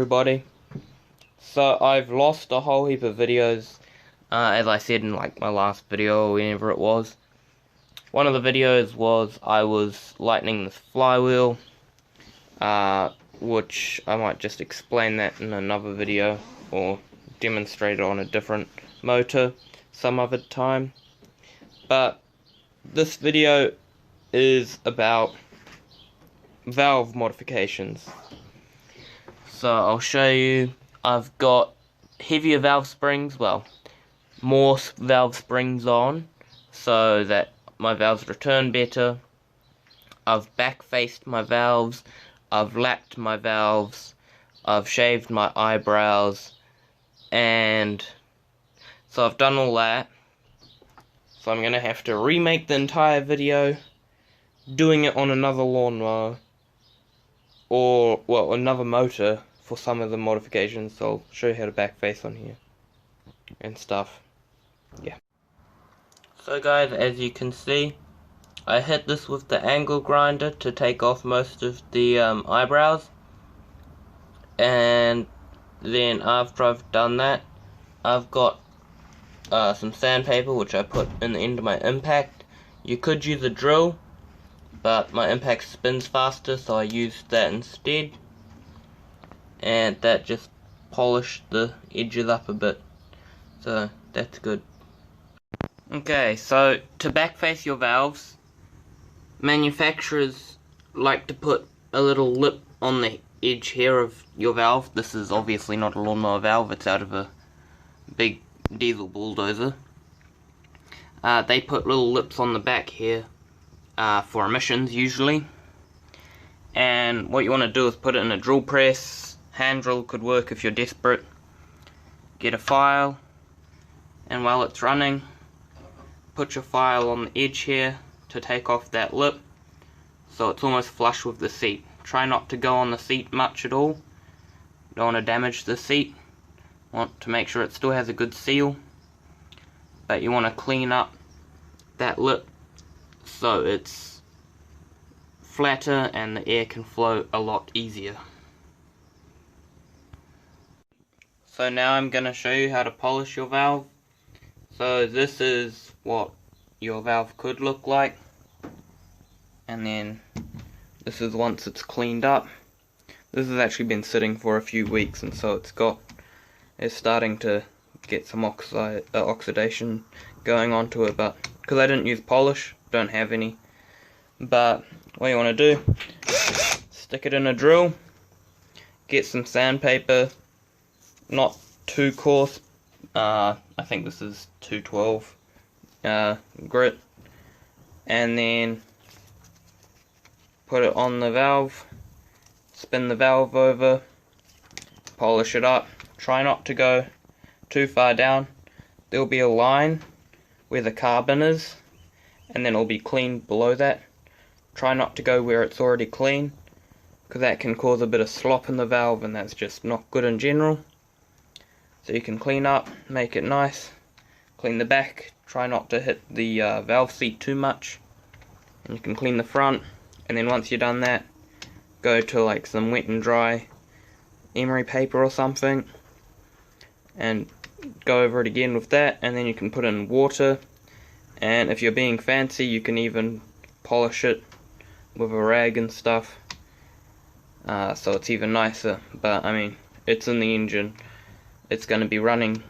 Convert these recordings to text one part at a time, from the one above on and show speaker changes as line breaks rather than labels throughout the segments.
everybody. So I've lost a whole heap of videos, as I said in like my last video or whenever it was. One of the videos was I was lightening this flywheel, which I might just explain that in another video or demonstrate it on a different motor some other time. But this video is about valve modifications. So I'll show you. I've got heavier valve springs, well, more valve springs on, so that my valves return better. I've back-faced my valves, I've lapped my valves, I've shaved my eyebrows, and so I've done all that. So I'm going to have to remake the entire video, doing it on another lawnmower, or, well, another motor for some of the modifications. So I'll show you how to backface on here and stuff. Yeah. So guys, as you can see, I hit this with the angle grinder to take off most of the eyebrows, and then after I've done that, I've got some sandpaper which I put in the end of my impact. You could use a drill, but my impact spins faster, so I used that instead, and that just polished the edges up a bit, so that's good. Okay, so to backface your valves, manufacturers like to put a little lip on the edge here of your valve. This is obviously not a lawnmower valve, it's out of a big diesel bulldozer. They put little lips on the back here for emissions usually, and what you want to do is put it in a drill press. Hand drill could work if you're desperate. Get a file, and while it's running, put your file on the edge here to take off that lip so it's almost flush with the seat. Try not to go on the seat much at all. Don't want to damage the seat. Want to make sure it still has a good seal, but you want to clean up that lip so it's flatter and the air can flow a lot easier. So now I'm going to show you how to polish your valve. So this is what your valve could look like, and then this is once it's cleaned up. This has actually been sitting for a few weeks, and so it's starting to get some oxidation going onto it, but because I didn't use polish, don't have any. But what you want to do, stick it in a drill, get some sandpaper, not too coarse, I think this is 212 grit, and then put it on the valve, spin the valve over, polish it up. Try not to go too far down. There'll be a line where the carbon is, and then it'll be clean below that. Try not to go where it's already clean, because that can cause a bit of slop in the valve, and that's just not good in general. So you can clean up, make it nice, clean the back, try not to hit the valve seat too much, and you can clean the front, and then once you've done that, go to like some wet and dry emery paper or something, and go over it again with that, and then you can put in water, and if you're being fancy you can even polish it with a rag and stuff, so it's even nicer. But I mean, it's in the engine, it's going to be running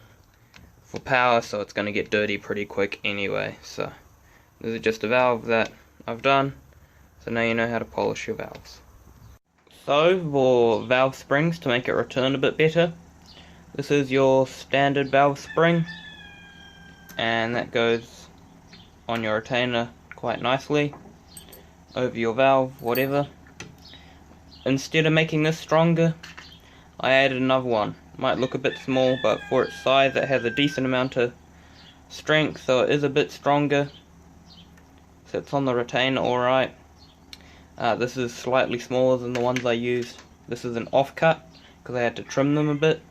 for power, so it's going to get dirty pretty quick anyway. So this is just a valve that I've done, so now you know how to polish your valves. So for valve springs, to make it return a bit better, this is your standard valve spring, and that goes on your retainer quite nicely over your valve, whatever. Instead of making this stronger, I added another one. Might look a bit small, but for its size it has a decent amount of strength, so it is a bit stronger. Sits on the retainer alright. This is slightly smaller than the ones I used. This is an offcut because I had to trim them a bit,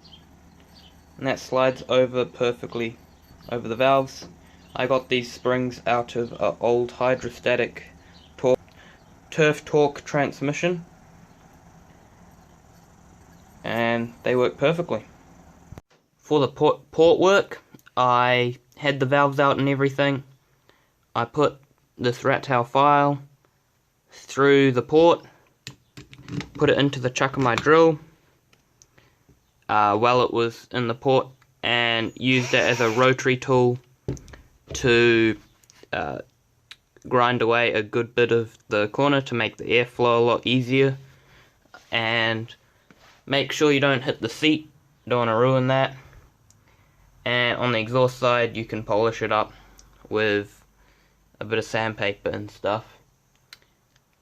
and that slides over perfectly over the valves. I got these springs out of an old hydrostatic turf torque transmission, and and they work perfectly. For the port work, I had the valves out and everything. I put this rat tail file through the port, put it into the chuck of my drill while it was in the port, and used it as a rotary tool to grind away a good bit of the corner to make the airflow a lot easier. And make sure you don't hit the seat, don't want to ruin that. And on the exhaust side, you can polish it up with a bit of sandpaper and stuff.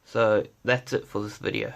So that's it for this video.